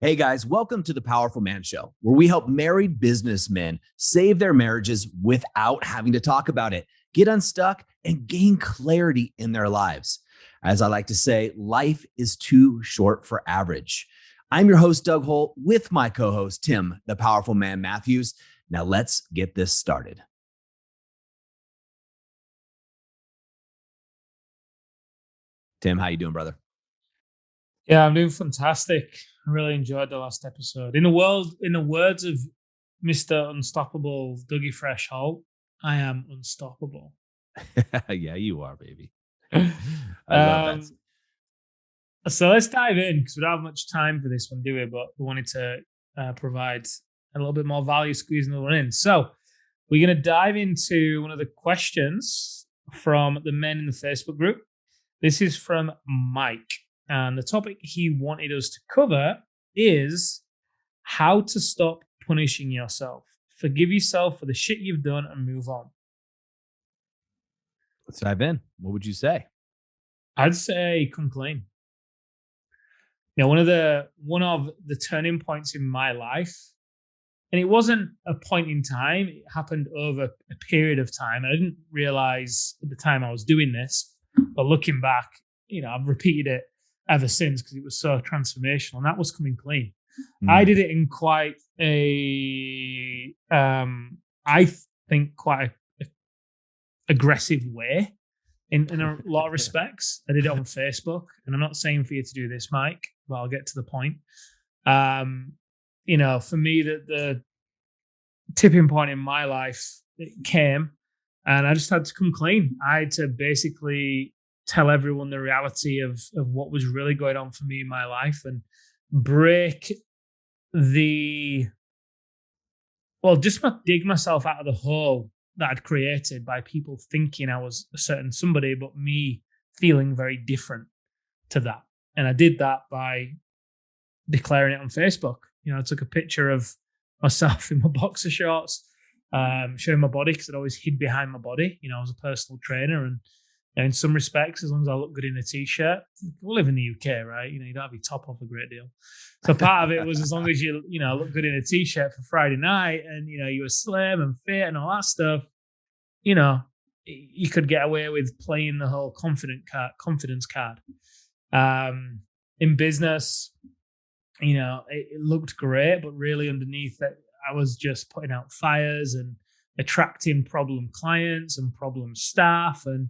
Hey guys, welcome to the Powerful Man Show, where we help married businessmen save their marriages without having to talk about it, get unstuck, and gain clarity in their lives. As I like to say, life is too short for average. I'm your host, Doug Holt, with my co host, Tim, the Powerful Man Matthews. Now let's get this started. Tim, how you doing, brother? Yeah, I'm doing fantastic. I really enjoyed the last episode. In the words of Mr. Unstoppable Dougie Fresh Holt, I am unstoppable. Yeah, you are, baby. I love that. um, so let's dive in because we don't have much time for this one, do we? But we wanted to provide a little bit more value, squeeze another one in. So we're going to dive into one of the questions from the men in the Facebook group. This is from Mike. And the topic he wanted us to cover is how to stop punishing yourself. Forgive yourself for the shit you've done and move on. Let's dive in. What would you say? I'd say come clean. One of the turning points in my life, and it wasn't a point in time, it happened over a period of time. I didn't realize at the time I was doing this, but looking back, I've repeated it ever since because it was so transformational, and that was coming clean. I did it in quite I think quite a aggressive way in a lot of respects. I did it on Facebook, and I'm not saying for you to do this, Mike, but I'll get to the point. For me, the tipping point in my life it came, and I just had to come clean. I had to basically tell everyone the reality of what was really going on for me in my life and break dig myself out of the hole that I'd created by people thinking I was a certain somebody, but me feeling very different to that. And I did that by declaring it on Facebook. I took a picture of myself in my boxer shorts, showing my body because I'd always hid behind my body. I was a personal trainer, and in some respects, as long as I look good in a t-shirt, we live in the UK, right? You don't have your top off a great deal. So part of it was as long as you look good in a t-shirt for Friday night, and you were slim and fit and all that stuff, you could get away with playing the whole confidence card. In business, it looked great, but really underneath it, I was just putting out fires and attracting problem clients and problem staff, and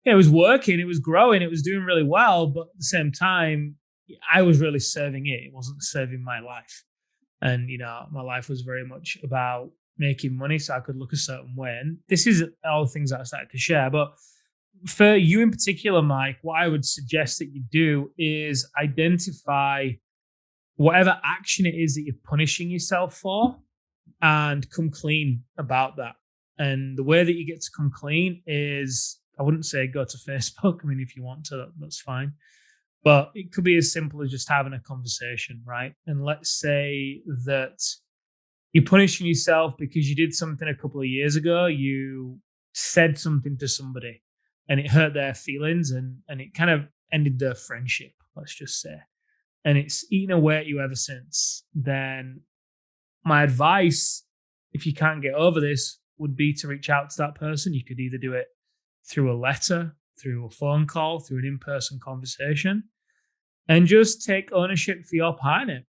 it was working, it was growing, it was doing really well, but at the same time, I was really serving it. It wasn't serving my life. And, my life was very much about making money so I could look a certain way. And this is all the things that I started to share. But for you in particular, Mike, what I would suggest that you do is identify whatever action it is that you're punishing yourself for and come clean about that. And the way that you get to come clean is, I wouldn't say go to Facebook. I mean, if you want to, that's fine. But it could be as simple as just having a conversation, right? And let's say that you're punishing yourself because you did something a couple of years ago. You said something to somebody and it hurt their feelings and it kind of ended their friendship, let's just say. And it's eaten away at you ever since. Then my advice, if you can't get over this, would be to reach out to that person. You could either do it through a letter, through a phone call, through an in-person conversation, and just take ownership for your part in it.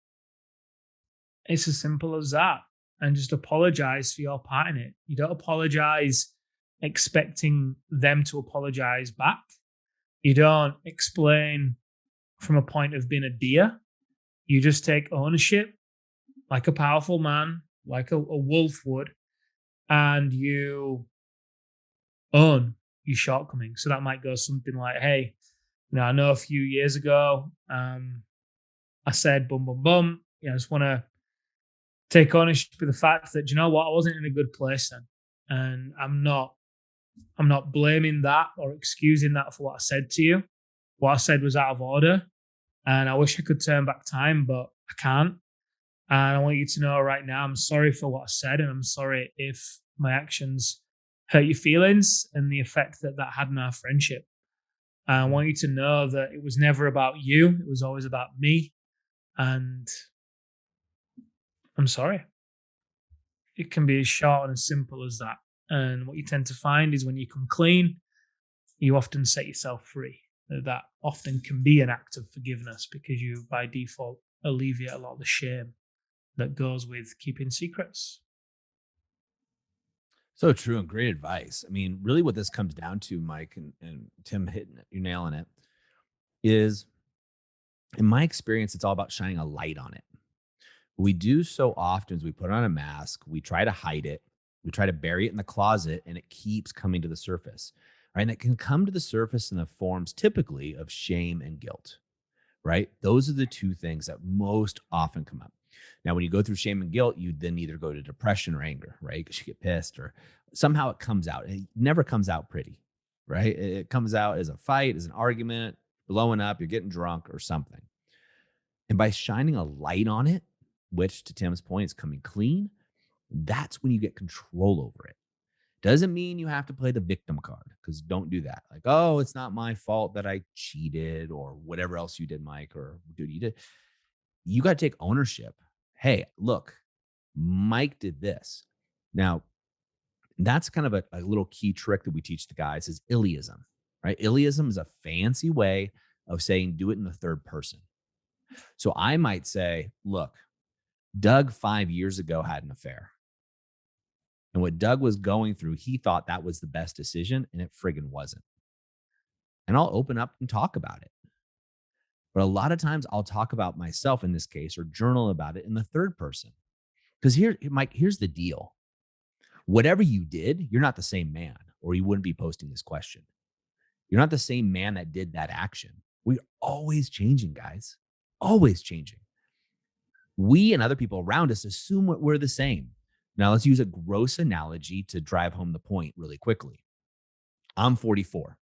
It's as simple as that. And just apologize for your part in it. You don't apologize expecting them to apologize back. You don't explain from a point of being a deer. You just take ownership like a powerful man, like a wolf would, and you own your shortcomings. So that might go something like, hey, I know a few years ago, I said, boom, boom, boom. I just want to take ownership of the fact that, I wasn't in a good place then. And I'm not blaming that or excusing that for what I said to you. What I said was out of order. And I wish I could turn back time, but I can't. And I want you to know right now, I'm sorry for what I said. And I'm sorry if my actions hurt your feelings and the effect that had on our friendship. I want you to know that it was never about you. It was always about me. And I'm sorry. It can be as short and as simple as that. And what you tend to find is when you come clean, you often set yourself free. That often can be an act of forgiveness because you, by default, alleviate a lot of the shame that goes with keeping secrets. So true and great advice. I mean, really what this comes down to, Mike and Tim hitting it, you're nailing it, is in my experience, it's all about shining a light on it. What we do so often is we put on a mask, we try to hide it, we try to bury it in the closet, and it keeps coming to the surface. Right. And it can come to the surface in the forms typically of shame and guilt. Right. Those are the two things that most often come up. Now, when you go through shame and guilt, you then either go to depression or anger, right? Because you get pissed or somehow it comes out. It never comes out pretty, right? It comes out as a fight, as an argument, blowing up, you're getting drunk or something. And by shining a light on it, which to Tim's point is coming clean, that's when you get control over it. Doesn't mean you have to play the victim card because don't do that. Like, oh, it's not my fault that I cheated or whatever else you did, Mike, or dude, you did. You got to take ownership. Hey, look, Mike did this. Now, that's kind of a little key trick that we teach the guys is Iliism, right? Iliism is a fancy way of saying do it in the third person. So I might say, look, Doug 5 years ago had an affair. And what Doug was going through, he thought that was the best decision, and it friggin' wasn't. And I'll open up and talk about it. But a lot of times I'll talk about myself in this case or journal about it in the third person. Because here, Mike, here's the deal. Whatever you did, you're not the same man, or you wouldn't be posting this question. You're not the same man that did that action. We're always changing, guys. Always changing. We and other people around us assume we're the same. Now, let's use a gross analogy to drive home the point really quickly. I'm 44.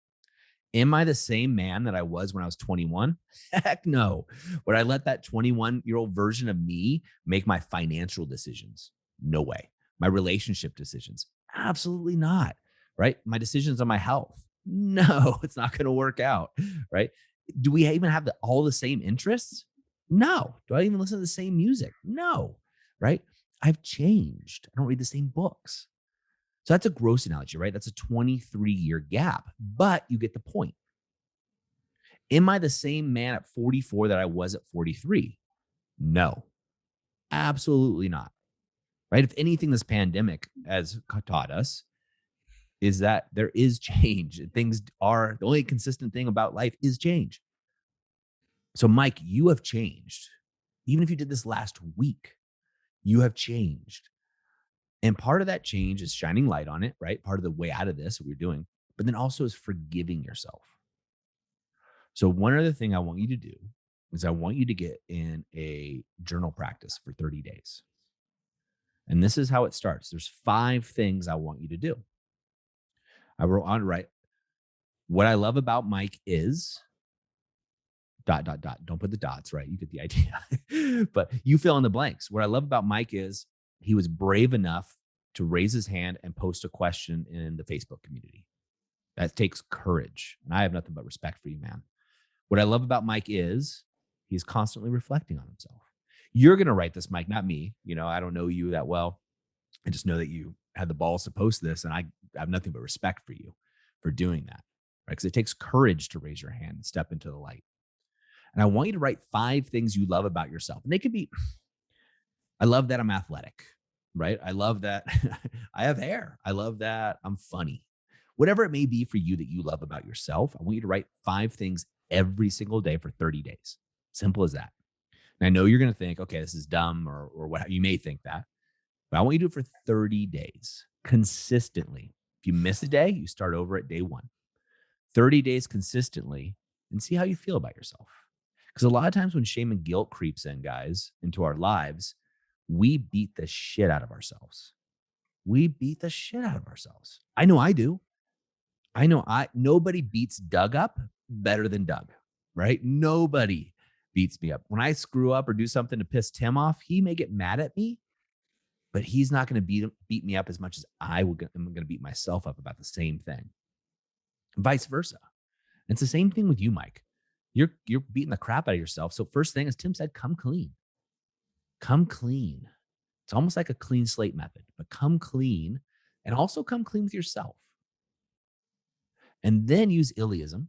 Am I the same man that I was when I was 21? Heck no. Would I let that 21-year-old version of me make my financial decisions? No way. My relationship decisions? Absolutely not. Right? My decisions on my health? No, it's not going to work out. Right? Do we even have all the same interests? No. Do I even listen to the same music? No. Right? I've changed. I don't read the same books. So that's a gross analogy, right? That's a 23-year gap, but you get the point. Am I the same man at 44 that I was at 43? No, absolutely not. Right? If anything, this pandemic has taught us is that there is change. Things are the only consistent thing about life is change. So, Mike, you have changed. Even if you did this last week, you have changed. And part of that change is shining light on it, right? Part of the way out of this, what we're doing, but then also is forgiving yourself. So, one other thing I want you to do is I want you to get in a journal practice for 30 days. And this is how it starts. There's 5 things I want you to do. I wrote on right. What I love about Mike is dot, dot, dot. Don't put the dots, right? You get the idea. But you fill in the blanks. What I love about Mike is he was brave enough to raise his hand and post a question in the Facebook community. That takes courage. And I have nothing but respect for you, man. What I love about Mike is he's constantly reflecting on himself. You're going to write this, Mike, not me. You know, I don't know you that well. I just know that you had the balls to post this, and I have nothing but respect for you for doing that, right? Because it takes courage to raise your hand and step into the light. And I want you to write 5 things you love about yourself. And they could be, I love that I'm athletic, right? I love that I have hair. I love that I'm funny. Whatever it may be for you that you love about yourself, I want you to write 5 things every single day for 30 days. Simple as that. And I know you're going to think, okay, this is dumb or what you may think that, but I want you to do it for 30 days consistently. If you miss a day, you start over at day 1. 30 days consistently and see how you feel about yourself. Because a lot of times when shame and guilt creeps in, guys, into our lives, we beat the shit out of ourselves. We beat the shit out of ourselves. I know I do. Nobody beats Doug up better than Doug, right? Nobody beats me up. When I screw up or do something to piss Tim off, he may get mad at me, but he's not going to beat me up as much as am going to beat myself up about the same thing. And vice versa. And it's the same thing with you, Mike. You're beating the crap out of yourself. So first thing, as Tim said, come clean. Come clean. It's almost like a clean slate method, but come clean and also come clean with yourself. And then use Iliism.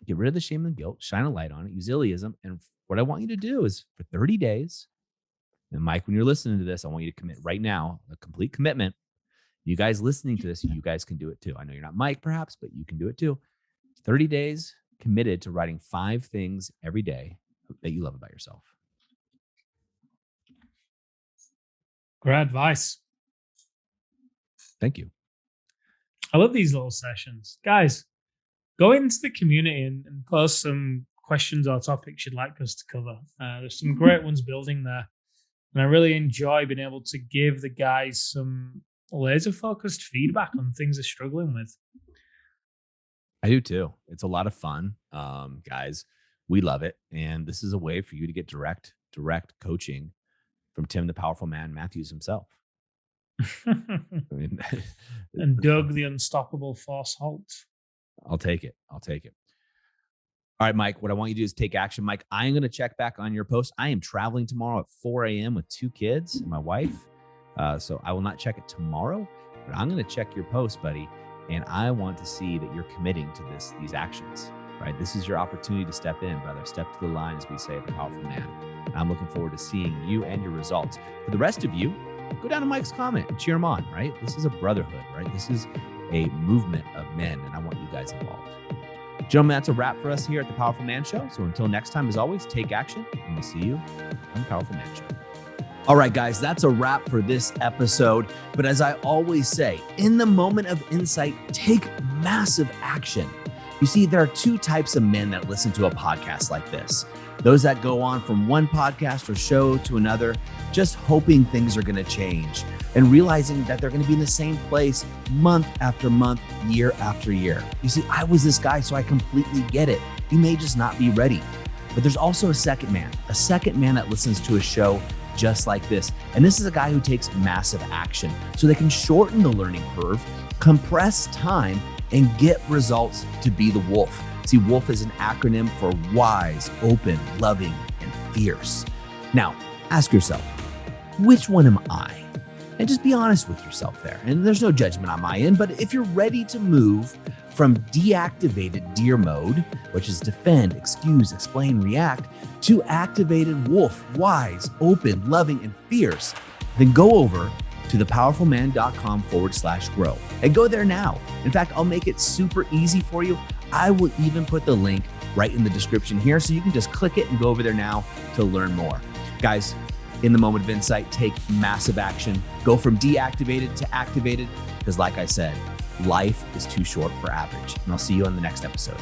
Get rid of the shame and guilt, shine a light on it, use Iliism. And what I want you to do is for 30 days, and Mike, when you're listening to this, I want you to commit right now, a complete commitment. You guys listening to this, you guys can do it too. I know you're not Mike perhaps, but you can do it too. 30 days committed to writing 5 things every day that you love about yourself. Great advice. Thank you. I love these little sessions. Guys, go into the community and post some questions or topics you'd like us to cover. There's some great ones building there. And I really enjoy being able to give the guys some laser-focused feedback on things they're struggling with. I do too. It's a lot of fun. Guys, we love it. And this is a way for you to get direct coaching from Tim, the powerful man, Matthews himself. I mean, and Doug, the unstoppable force halt. I'll take it. All right, Mike, what I want you to do is take action. Mike, I am going to check back on your post. I am traveling tomorrow at 4 a.m. with 2 kids and my wife. So I will not check it tomorrow, but I'm going to check your post, buddy. And I want to see that you're committing to these actions, right? This is your opportunity to step in, brother. Step to the line, as we say at the Powerful Man. And I'm looking forward to seeing you and your results. For the rest of you, go down to Mike's comment and cheer him on, right? This is a brotherhood, right? This is a movement of men, and I want you guys involved. Gentlemen, that's a wrap for us here at the Powerful Man Show. So until next time, as always, take action, and we'll see you on the Powerful Man Show. All right, guys, that's a wrap for this episode. But as I always say, in the moment of insight, take massive action. You see, there are 2 types of men that listen to a podcast like this. Those that go on from one podcast or show to another, just hoping things are going to change and realizing that they're going to be in the same place month after month, year after year. You see, I was this guy, so I completely get it. You may just not be ready. But there's also a second man that listens to a show just like this. And this is a guy who takes massive action so they can shorten the learning curve, compress time, and get results to be the wolf. See, wolf is an acronym for wise, open, loving, and fierce. Now, ask yourself, which one am I? And just be honest with yourself there. And there's no judgment on my end, but if you're ready to move from deactivated deer mode, which is defend, excuse, explain, react, to activated wolf, wise, open, loving, and fierce, then go over to thepowerfulman.com/grow and go there now. In fact, I'll make it super easy for you. I will even put the link right in the description here, so you can just click it and go over there now to learn more. Guys, in the moment of insight, take massive action. Go from deactivated to activated, because like I said, life is too short for average. And I'll see you on the next episode.